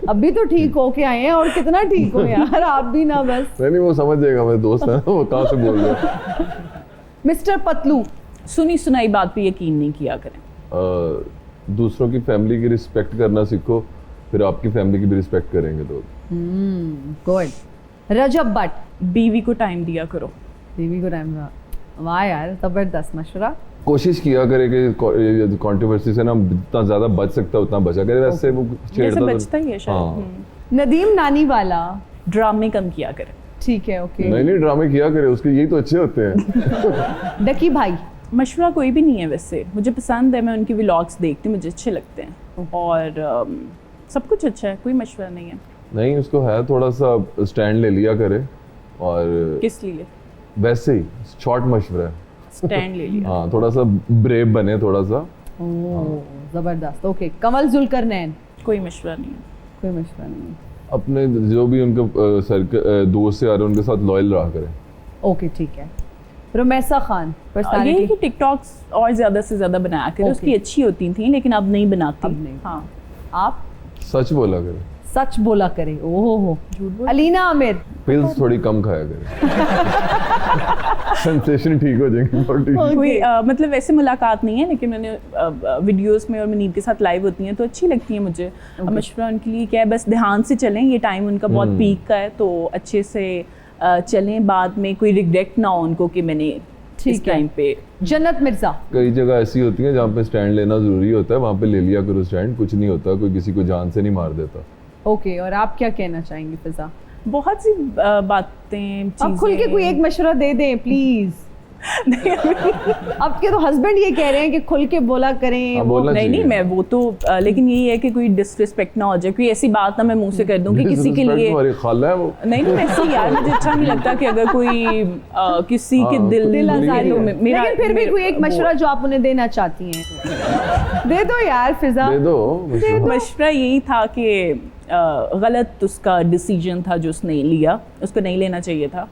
अभी तो ठीक हो के आए हैं और कितना ठीक हो यार, आप भी ना बस। नहीं वो समझ जाएगा, मेरे दोस्त है वो कहाँ से बोल रहे हैं। मिस्टर पतलू, सुनी सुनाई बात पे यकीन नहीं किया करें। दूसरों की फैमिली की रिस्पेक्ट करना सीखो, फिर आपकी फैमिली की भी रिस्पेक्ट करेंगे लोग। गुड। रजब भट्ट, बीवी को टाइम दिया करो। बीवी को टाइम रहा, वाह यार जबरदस्त मशवरा। कोशिश किया करे कि कंट्रोवर्सी से ना जितना ज्यादा बच सकता है उतना बचा करे, वैसे वो जैसे छेड़ता बचता ही है शायद। हाँ। नदीम नानी वाला, ड्रामे कम किया करें। ठीक है, ओके। नहीं ड्रामे किया करे, उसके यही तो अच्छे होते हैं। डकी भाई, मशवरा कोई भी नहीं है वैसे, मुझे पसंद है, मैं उनकी व्लॉग्स देखती हूँ, मुझे अच्छे लगते हैं और सब कुछ अच्छा है, कोई मशवरा नहीं है। नहीं उसको है थोड़ा सा स्टैंड ले लिया करे, और किस लिए वैसे ही शॉर्ट मशवरा है। स्टैंड ले लिया? हाँ थोड़ा सा ब्रेव बने, थोड़ा सा। ओह जबरदस्त, ओके। कमल जुल्करनैन, कोई मशवरा नहीं है। कोई मशवरा नहीं, अपने जो भी उनके दोस्त से आ रहे हैं उनके साथ लॉयल रहा करें। ओके ठीक है। रुमैसा खान, यही पर्सनालिटी, कि टिकटॉक्स और ज़्यादा से ज़्यादा बनाया करें। Okay. उसकी अच्छी होती थी लेकिन अब नहीं बनाती। अब नहीं। हाँ आप सच बोला करें, सच बोला करे। ओहो हो। अलीना आमिर, पिल्स थोड़ी कम खाया करें। सेंसेशन ठीक हो जाएंगे बॉडी। कोई मतलब वैसे मुलाकात नहीं है, लेकिन मैंने वीडियोस में और मनीब के साथ लाइव होती हैं तो अच्छी लगती है मुझे। मशवरा उनके लिए क्या है, बस ध्यान से चलें, ये टाइम उनका बहुत पीक का है तो अच्छे से चलें, बाद में कोई रिग्रेट ना हो उनको कि मैंने ठीक इस है। टाइम पे। जन्नत मिर्जा, कई जगह ऐसी होती हैं जहाँ पे स्टैंड लेना जरूरी होता है, वहाँ पे ले लिया करो स्टैंड, कुछ नहीं होता, कोई किसी को जान से नहीं मार देता। ओके। और आप क्या कहना चाहेंगे फिजा? बहुत सी बातें, आप खुल के कोई एक मशवरा दे दें प्लीज। आपके तो हस्बैंड ये कह रहे हैं कि खुल के बोला करें। हाँ, वो- बोलना नहीं चाहिए। मैं वो तो लेकिन यही है कि कोई डिसरिस्पेक्ट ना हो जाए, कोई ऐसी बात ना मैं मुंह से कर दूं कि किसी के Disrespect लिए तुम्हारी खाला है वो। नहीं वैसे यार मुझे अच्छा नहीं लगता कि अगर कोई किसी के हाँ, दिल दिल आजारी तो हो। मेरा लेकिन फिर भी कोई एक वो- मशवरा जो आप उन्हें देना चाहती हैं दे दो यार फिजा। दे दो मशवरा। मशवरा यही था कि गलत उसका डिसीजन था जो उसने लिया, उसको नहीं लेना चाहिए था।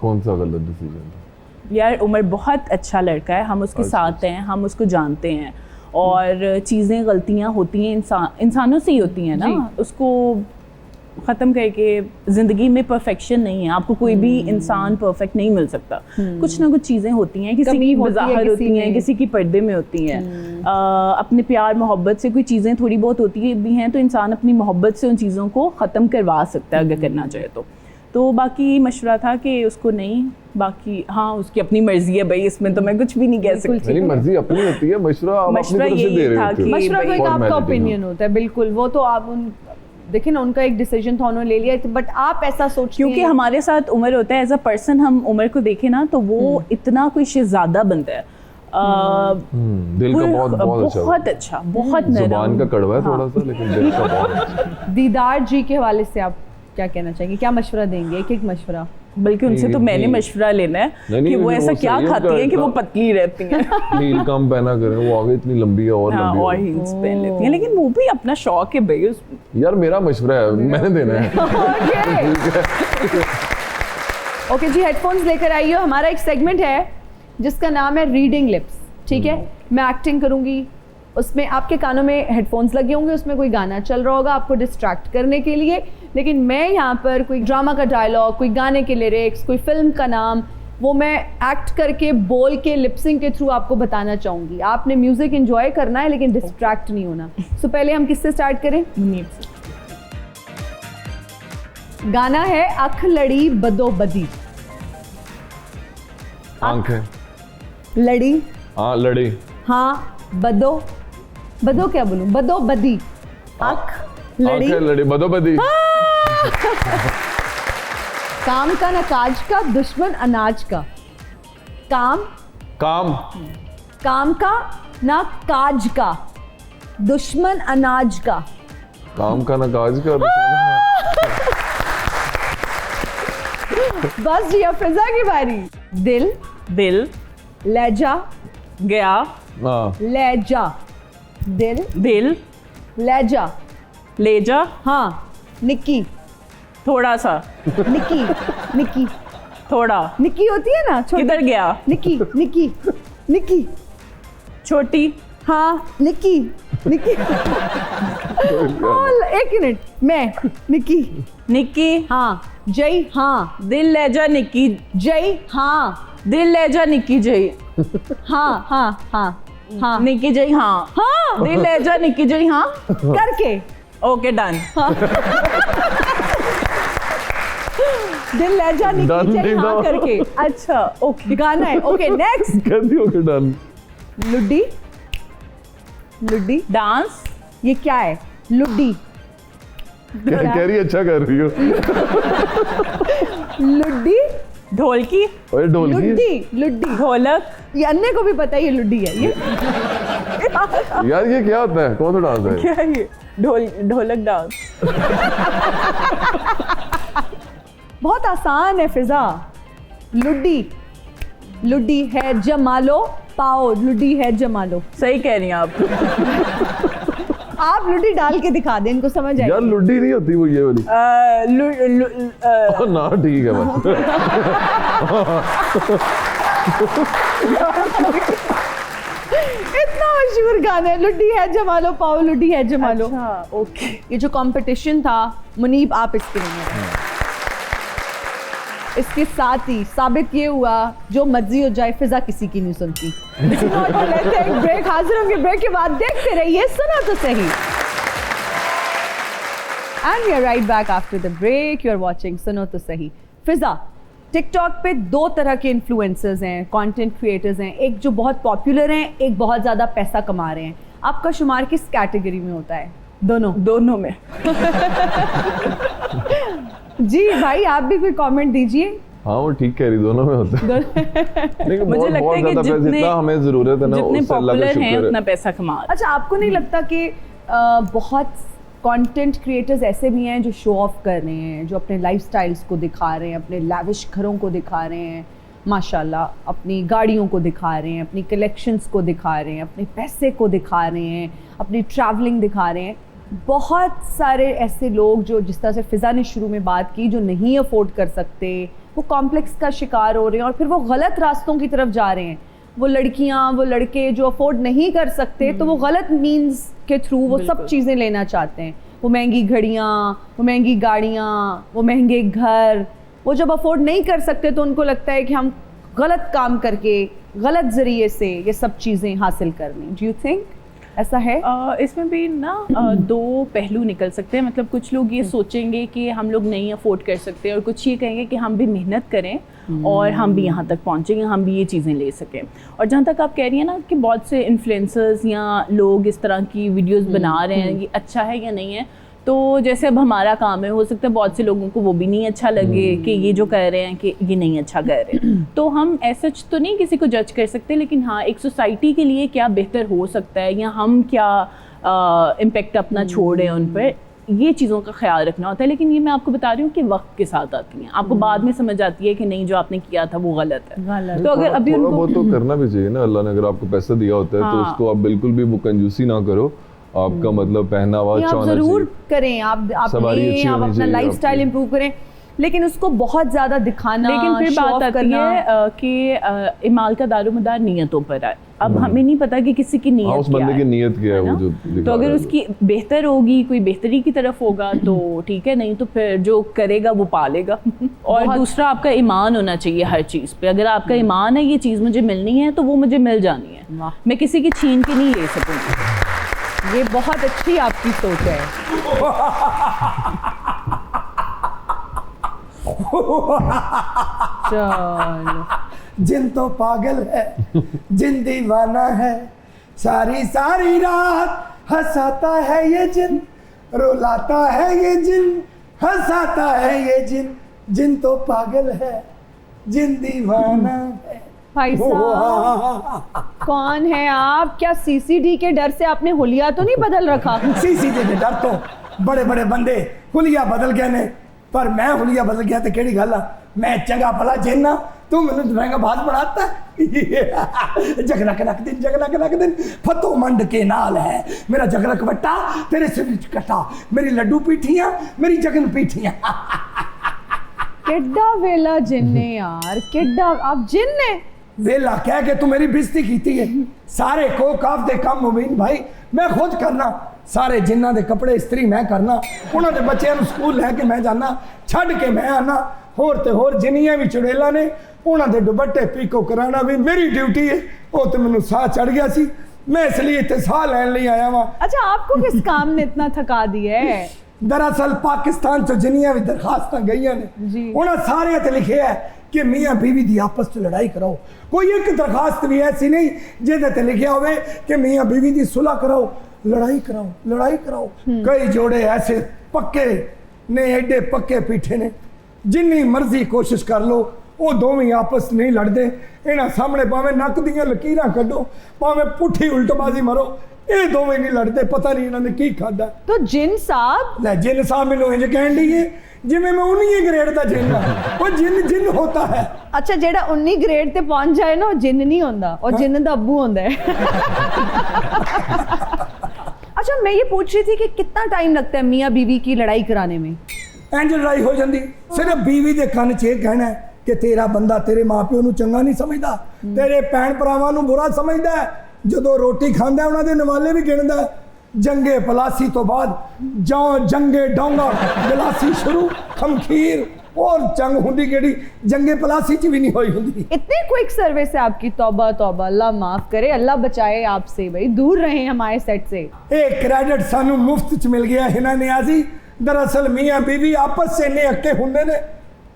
कौन सा गलत डिसीजन था? यार उमर बहुत अच्छा लड़का है, हम उसके साथ हैं, हम उसको जानते हैं और चीज़ें गलतियां होती हैं, इंसानों से ही होती हैं ना, उसको ख़त्म करके ज़िंदगी में परफेक्शन नहीं है, आपको कोई भी इंसान परफेक्ट नहीं मिल सकता। कुछ ना कुछ चीज़ें होती हैं, किसी कमी की होती है, बज़ाहर किसी होती हैं, में। किसी की पर्दे में होती हैं। अपने प्यार मोहब्बत से कोई चीज़ें थोड़ी बहुत होती भी हैं तो इंसान अपनी मोहब्बत से उन चीज़ों को ख़त्म करवा सकता है अगर करना चाहे तो बाकी मशवरा था कि उसको नहीं, बाकी हाँ उसकी अपनी मर्जी है भाई, इसमें तो मैं कुछ भी नहीं कह सकती। मेरी मर्जी अपनी होती है, मशवरा आप अपनी तरफ से दे रहे होते हो। मशवरा तो एक आपका Formality, ओपिनियन होता है, बिल्कुल वो तो आप उन देखिए ना, उनका एक डिसीजन था, उन्होंने ले लिया, बट आप ऐसा सोचते क्योंकि हमारे साथ उमर होता है, एज अ पर्सन हम उमर को देखें ना तो वो इतना कोई शहजादा बनता है, दिल का बहुत अच्छा, बहुत अच्छा, बहुत नरम। जुबान का कड़वा है थोड़ा सा, लेकिन दिल का बहुत अच्छा। दीदार जी के हवाले से आप क्या कहना चाहेंगे, क्या मशवरा देंगे, एक एक मशवरा? बल्कि उनसे तो मैंने मशवरा लेना है कि वो ऐसा क्या खाती हैं कि वो पतली रहती हैं। हील कम पहना करें, वो आगे इतनी लंबी है और लंबी और हील्स पहन लेती हैं, लेकिन वो भी अपना शौक है भाई। यार मेरा मशवरा है, मैंने देना है। ओके जी, हेडफोन्स लेकर आइए। हमारा एक सेगमेंट है जिसका नाम है रीडिंग लिप्स, ठीक है? मैं एक्टिंग करूंगी, उसमें आपके कानों में हेडफोन्स लगे होंगे, उसमें कोई गाना चल रहा होगा आपको डिस्ट्रैक्ट करने के लिए, लेकिन मैं यहाँ पर कोई ड्रामा का डायलॉग, कोई गाने के लिरिक्स, कोई फिल्म का नाम, वो मैं एक्ट करके बोल के लिपसिंग के थ्रू आपको बताना चाहूँगी। आपने म्यूजिक एंजॉय करना है लेकिन डिस्ट्रैक्ट नहीं होना। सो पहले हम किससे स्टार्ट करें? गाना है अख लड़ी बदो बदी। आंखें लड़ी, हाँ लड़ी, हाँ बदो, बदो क्या बोलूं, बदो बदी, अख लड़ी, आंखें लड़ी बदो बदी। काम का ना काज का, दुश्मन अनाज का। काम काम काम का ना काज का, दुश्मन अनाज का। काम का ना काज का। बस जी, अब फिजा की बारी। दिल दिल लहजा गया, हाँ लहजा, दिल दिल लहजा, ले जा, हाँ निक्की, थोड़ा सा, निक्की निक्की, थोड़ा, निक्की होती है ना छोटी, किधर गया, निक्की निक्की निक्की, छोटी, हाँ निक्की निक्की। एक मिनट, मैं निक्की, निक्की, हाँ जय, हाँ दिल ले जा निक्की, जय, हाँ दिल ले जा निक्की जय, हाँ हाँ हाँ हाँ निक्की जय, हाँ हाँ दिल ले जा निक्की जय, हाँ करके, ओके डन। दिल लहजा निक्की Done जय, नहीं हाँ था। करके। अच्छा ओके, गाना है, ओके नेक्स्ट। कहती हो कि डन। लुड्डी, लुड्डी, डांस, ये क्या है? लुड्डी, कह रही अच्छा कर रही हो। लुड्डी, ढोलकी, ओए ढोलकी, लुड्डी, लुड्डी, ढोलक, ये अन्य को भी पता है ये लुड्डी है। ये यार ये क्या होता है, कौन सा डांस है? क्या है ये? ढोलक डांस। बहुत आसान है फिजा। लुड्डी, लुड्डी है जमालो पाओ, लुड्डी है जमालो। सही कह रही हैं आप। आप लुड्डी डाल के दिखा दें, इनको समझ यार आएगी। लुड्डी नहीं होती वो ये वाली। ना ठीक है बस। इतना मशहूर गाना है, लुड्डी है जमालो पाओ, लुड्डी है जमालो। अच्छा ओके। ये जो कंपटीशन था, मुनीब आप इसके नहीं हैं। इसके साथ ही साबित ये हुआ, जो मर्जी हो जाए फिजा किसी की नहीं सुनती। तो लेते हैं एक ब्रेक, हाजिर होंगे ब्रेक के बाद, देखते रहिए सुना तो सही। And we are right back after the break, you are watching सुनो तो सही। फिजा, टिकटॉक पे दो तरह के इन्फ्लुएंसर्स हैं, कंटेंट क्रिएटर्स हैं, एक जो बहुत पॉपुलर हैं, एक बहुत ज़्यादा पैसा कमा रहे हैं। आपका शुमार किस कैटेगरी में होता है? दोनों में। जी भाई, आप भी कोई कमेंट दीजिए। हाँ वो ठीक कह रही, दोनों में होता है। लेकिन मुझे लगता है कि जितना हमें जरूरत है ना, जितने उससे अल्लाह का पॉपुलर हैं शुक्र उतना है। पैसा कमा रहे हैं। अच्छा, आपको नहीं लगता कि बहुत कंटेंट क्रिएटर्स ऐसे भी हैं जो शो ऑफ कर रहे हैं, जो अपने लाइफस्टाइल्स को दिखा रहे हैं, अपने लैविश घरों को दिखा रहे हैं, माशाल्लाह, अपनी गाड़ियों को दिखा रहे हैं, अपनी कलेक्शंस को दिखा रहे हैं, अपने पैसे को दिखा रहे हैं, अपनी ट्रैवलिंग दिखा रहे हैं। बहुत सारे ऐसे लोग जो, जिस तरह से फिजा ने शुरू में बात की, जो नहीं अफोर्ड कर सकते, वो कॉम्प्लेक्स का शिकार हो रहे हैं और फिर वो गलत रास्तों की तरफ जा रहे हैं। वो लड़कियां, वो लड़के जो अफोर्ड नहीं कर सकते, तो वो गलत मीन्स के थ्रू वो सब चीज़ें लेना चाहते हैं। वो महंगी घड़ियाँ, वो महंगी गाड़ियाँ, वो महंगे घर, वो जब अफोर्ड नहीं कर सकते तो उनको लगता है कि हम गलत काम करके, गलत ज़रिए से ये सब चीज़ें हासिल कर लें। Do you think? ऐसा है? इसमें भी ना दो पहलू निकल सकते हैं। मतलब कुछ लोग ये सोचेंगे कि हम लोग नहीं अफोर्ड कर सकते, और कुछ ये कहेंगे कि हम भी मेहनत करें और हम भी यहाँ तक पहुँचेंगे, हम भी ये चीज़ें ले सकें। और जहाँ तक आप कह रही हैं ना कि बहुत से इन्फ्लुएंसर्स या लोग इस तरह की वीडियोस बना रहे हैं, ये अच्छा है या नहीं है, तो जैसे अब हमारा काम है, हो सकता है बहुत से लोगों को वो भी नहीं अच्छा लगे कि ये जो कर रहे हैं कि ये नहीं अच्छा कर रहे हैं। तो हम ऐसा तो नहीं किसी को जज कर सकते, लेकिन हाँ एक सोसाइटी के लिए क्या बेहतर हो सकता है या हम क्या इम्पेक्ट अपना छोड़ रहे हैं उन पर, ये चीज़ों का ख्याल रखना होता है। लेकिन ये मैं आपको बता रही हूँ कि वक्त के साथ आती हैं, आपको बाद में समझ आती है कि नहीं जो आपने किया था वो गलत है। तो अगर अभी थोड़ा उनको बहुत तो करना भी चाहिए ना, अल्लाह ने अगर आपको पैसा दिया होता है तो हाँ। उसको आप बिल्कुल भी वो कंजूसी ना करो। आपका मतलब पहनावा नहीं, अच्छा आप होना जरूर चाहिए। करें, आप सवारी लें, अच्छी आप होनी अपना चाहिए लाइफस्टाइल आपकी। इंप्रूव करें, लेकिन उसको बहुत ज्यादा दिखाना, लेकिन फिर show बात off आती करना, है कि इमाल का दारोमदार नियतों पर है। अब हमें नहीं पता कि किसी की नीयत हाँ, उस क्या बंदे है, की नीयत क्या है, ना? वो जो तो दिखा अगर रहा है। उसकी बेहतर होगी, कोई बेहतरी की तरफ होगा तो ठीक है, नहीं तो फिर जो करेगा वो पालेगा। और दूसरा आपका ईमान होना चाहिए हर चीज़ पे। अगर आपका ईमान है ये चीज़ मुझे मिलनी है तो वो मुझे मिल जानी है, वाह। मैं किसी की छीन के नहीं ले सकूँगी। ये बहुत अच्छी आपकी सोच है। चलो, जिन तो पागल है, जिन दीवाना है, सारी सारी रात हंसाता है ये जिन, रुलाता है ये जिन, हंसाता है ये जिन, जिन तो पागल है, जिन दीवाना है। भाई साहब कौन है आप? क्या सीसीडी के डर से आपने हुलिया तो नहीं बदल रखा? सीसीडी के डर तो बड़े बड़े बंदे हुलिया बदल गए ने, पर मैं हुलिया बदल गया तो केड़ी गल आ? मैं चंगा भला जिन्ना, तू मैनू महंगा बात बनाता जगरक रख दिन, जगरक रख दिन, फतो मंड के नाल है मेरा जगरक बट्टा, तेरे सिर विच कटा, मेरी लड्डू पीठियां, मेरी जगन पीठियां। किड्डा वेला जिन्ने यार, किड्डा आप जिन ने वेला कह के तू मेरी बेइज्जती कीती है। सारे को काफ दे काम मुबीन भाई मैं खुद करना, सारे जिन्ना दे कपड़े इस्त्री मैं करना, उन्हां दे बच्चों नूं स्कूल लैके मैं जाना, छड़ के मैं आना, होर ते होर जिन्नियां भी चुड़ेला ने उन्हां दे दुपट्टे पीको कराना भी मेरी ड्यूटी है। वो तो मैनूं साह चढ़ गया सी, मैं इसलिए इत्थे साह लैण लई आया वां। अच्छा, आपको किस काम ने इतना थका दिया है? दरअसल पाकिस्तान चो जिन्नियां भी दरखास्तां गईयां ने जी। उन्हां सारियां ते लिखिया है कि मियाँ बीवी दी आपस च लड़ाई कराओ। कोई एक दरखास्त भी ऐसी नहीं जिहदे ते लिखिया होवे कि मियाँ बीवी दी सुलह कराओ, लड़ाई कराओ, लड़ाई कराओ। कई जोड़े ऐसे पक्के ने, एडे पक्के पीठे ने, जिन्नी मर्जी कोशिश कर लो वो दोवें आपस नहीं लड़ते। इन्हां सामने भावें नक दियां लकीरां कड्डो, भावें पुट्ठी उल्टबाजी मारो, ये दोवें नहीं लड़ते। पता नहीं इन्होंने की खादा। तो जिन साहब, ले जिन साहब मैनू इंज कहन दी है जिवें मैं 19 ग्रेड का जिन हाँ। वो जिन जिन होता है। अच्छा जेड़ा 19 ग्रेड ते पहुंच जाए ना, वो जिन नहीं होंदा, और जिन दा अब्बू होंदा है। अच्छा, मैं ये पूछ रही थी कि कितना टाइम लगता है मियाँ बीवी की लड़ाई कराने में? इंज लड़ाई हो जाती, सिर्फ बीवी के कान च ये कहना है कि तेरा बंदा तेरे माँ प्यो नू चंगा नहीं समझदा, तेरे भैन भरावां नू बुरा समझदा है, जदों रोटी खांदा है उन्हां दे नवाले भी गिणदा है। जंगे पलासी तो बाद जौ जंगे डोंगा गलासी शुरू खमखीर, और जंग हुंदी केड़ी जंगे पलासी च भी नहीं होई हुंदी। इतनी क्विक सर्विस है आपकी, तौबा तौबा, अल्लाह माफ करे, अल्लाह बचाए आपसे, भाई दूर रहे हमारे सेट से। एक क्रेडिट सानू मुफ्त च मिल गया हिना नियाजी। दरअसल मियाँ बीवी आपस से इन्ने अक्के हुंदे ने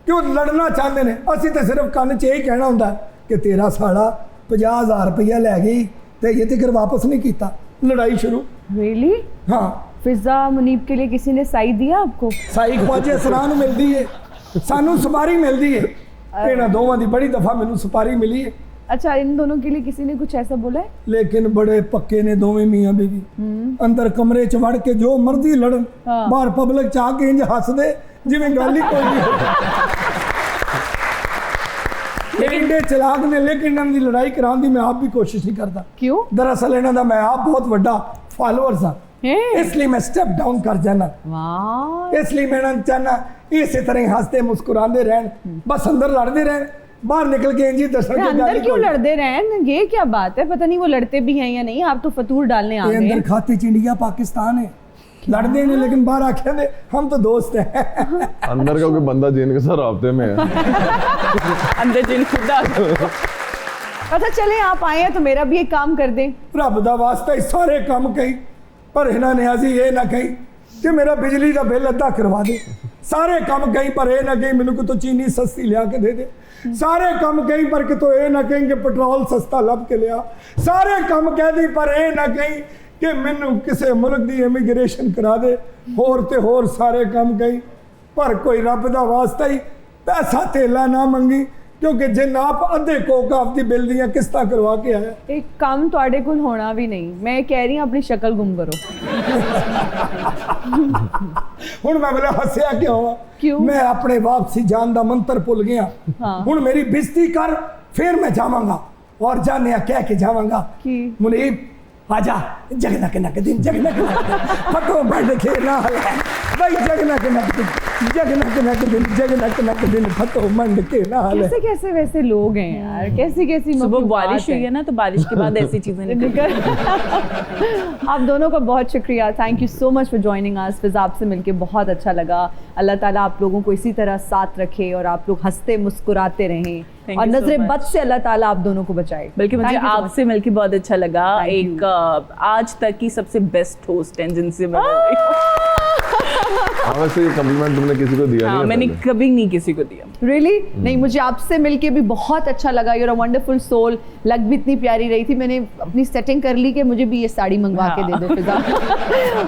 क्यों लड़ना चाहते ने, असी तो सिर्फ कान च यही कहना हुंदा कि तेरा साड़ा 50,000 रुपया लै गई ते ये तक वापस नहीं किया, लड़ाई शुरू। रियली? हाँ, फिजा मुनीब के लिए किसी ने साई दिया आपको? साई ख्वाजे सरान मिलती है, सानू सुपारी मिलती है, इन्हां दोवां दी बड़ी दफा मैनू सुपारी मिली है। अच्छा, इन दोनों के लिए किसी ने कुछ ऐसा बोला है? लेकिन बड़े पक्के ने दोवें मियाँ बीवी, अंदर कमरे च वड़ के जो मर्जी लड़न, हाँ। बाहर पब्लिक च आके इंज हस दे जिवें गल ही कोई नहीं लेकिन एडे चलाक ने, लेकिन इन्हां दी लड़ाई कराने दी मैं आप भी कोशिश नहीं करता। क्यों? दरअसल इन्हां दा मैं आप बहुत बड़ा फॉलोअर्स हाँ, हैं? इसलिए मैं स्टेप डाउन कर जाना, वाह, इसलिए मैं इन्हां नूं चाहना इसी तरह हंसते मुस्कुराते रहन, बस अंदर लड़ते रहन, बाहर निकल के इंजी दर्शन के अंदर क्यों लड़ते रहें? ये क्या बात है? पता नहीं वो लड़ते भी हैं या नहीं, आप तो फतूर डालने आ ये गए। अंदर खाते च इंडिया पाकिस्तान है, लड़ते ने लेकिन बाहर आखे दे हम तो दोस्त हैं। अंदर का कोई बंदा जिन के साथ राब्ते में है। अंदर जिन खुदा। अच्छा चले आप आए हैं तो मेरा भी एक काम कर दें। रब दा वास्ता ही सारे काम कही, पर इन्होंने अजी ये ना कही कि मेरा बिजली का बिल अद्धा करवा दे। सारे काम कही पर यह ना कही मैनू कि तो चीनी सस्ती लिया के दे दे। सारे काम कही पर कि तो यह ना कहीं कि पेट्रोल सस्ता लब के लिया। सारे काम कह दी पर यह ना कही कि मैनू किसी मुल्क की इमिग्रेशन करा दे। होर ते होर सारे काम कही पर कोई रब दा वास्ता ही पैसा तेला ना मंगी, क्योंकि जिन आप अद्धे कोक आपकी बिल दियां किस्तां करवा के आया। एक काम तुहाडे कोल होना भी नहीं, मैं कह रही हूँ अपनी शक्ल गुम करो। हुण मैं बोले हसया क्यों? क्यों? मैं अपने वापसी जान दा मंत्र भुल गया। हाँ। हुण मेरी बेइज्जती कर, फिर मैं जावांगा और जाने कह के जावांगा कि मुनीब आजा जगनक नक दिन जगनक नक फटो बंड के नाल भाई जगनक नक दिन जगनक नक दिन जगनक नक दिन फटो मंड के नाल। कैसे कैसे वैसे लोग हैं यार, कैसी कैसी सुबह मखलूक़ात बारिश हुई है ना, तो बारिश के बाद ऐसी चीजें निकल। आप दोनों का बहुत शुक्रिया, thank you so much for joining us. Fiza आपसे मिलके बहुत अच्छा लगा। अल्लाह ताला आप लोगों को इसी तरह साथ रखे और आप लोग हंसते मुस्कुराते रहें Thank और you so नजरे much. बद से अल्लाह ताला आप दोनों को बचाए। बल्कि मुझे Thank you so much. आपसे मिलके बहुत अच्छा लगा। Thank एक आज तक की सबसे बेस्ट होस्ट हैं जिनसे मैं मिल रही हूँ। हाँ, वैसे ये कम्प्लीमेंट तुमने किसी को दिया हाँ, नहीं है मैंने पहले? कभी नहीं किसी को दिया। रियली नहीं, मुझे आपसे मिलके भी बहुत अच्छा लगा। You're a wonderful soul. लग भी इतनी प्यारी रही थी, मैंने अपनी सेटिंग कर ली कि मुझे भी ये साड़ी मंगवा के दे दो फिजा।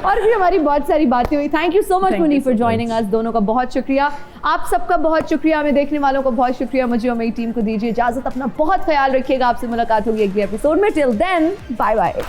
और भी हमारी बहुत सारी बातें हुई। Thank you so much Thank you Munib so for joining us. दोनों का बहुत शुक्रिया, आप सबका बहुत शुक्रिया, हमें देखने वालों का बहुत शुक्रिया। मुझे और मेरी टीम को दीजिए इजाजत, अपना बहुत ख्याल रखिएगा। आपसे मुलाकात होगी अगले एपिसोड में। Till then bye bye.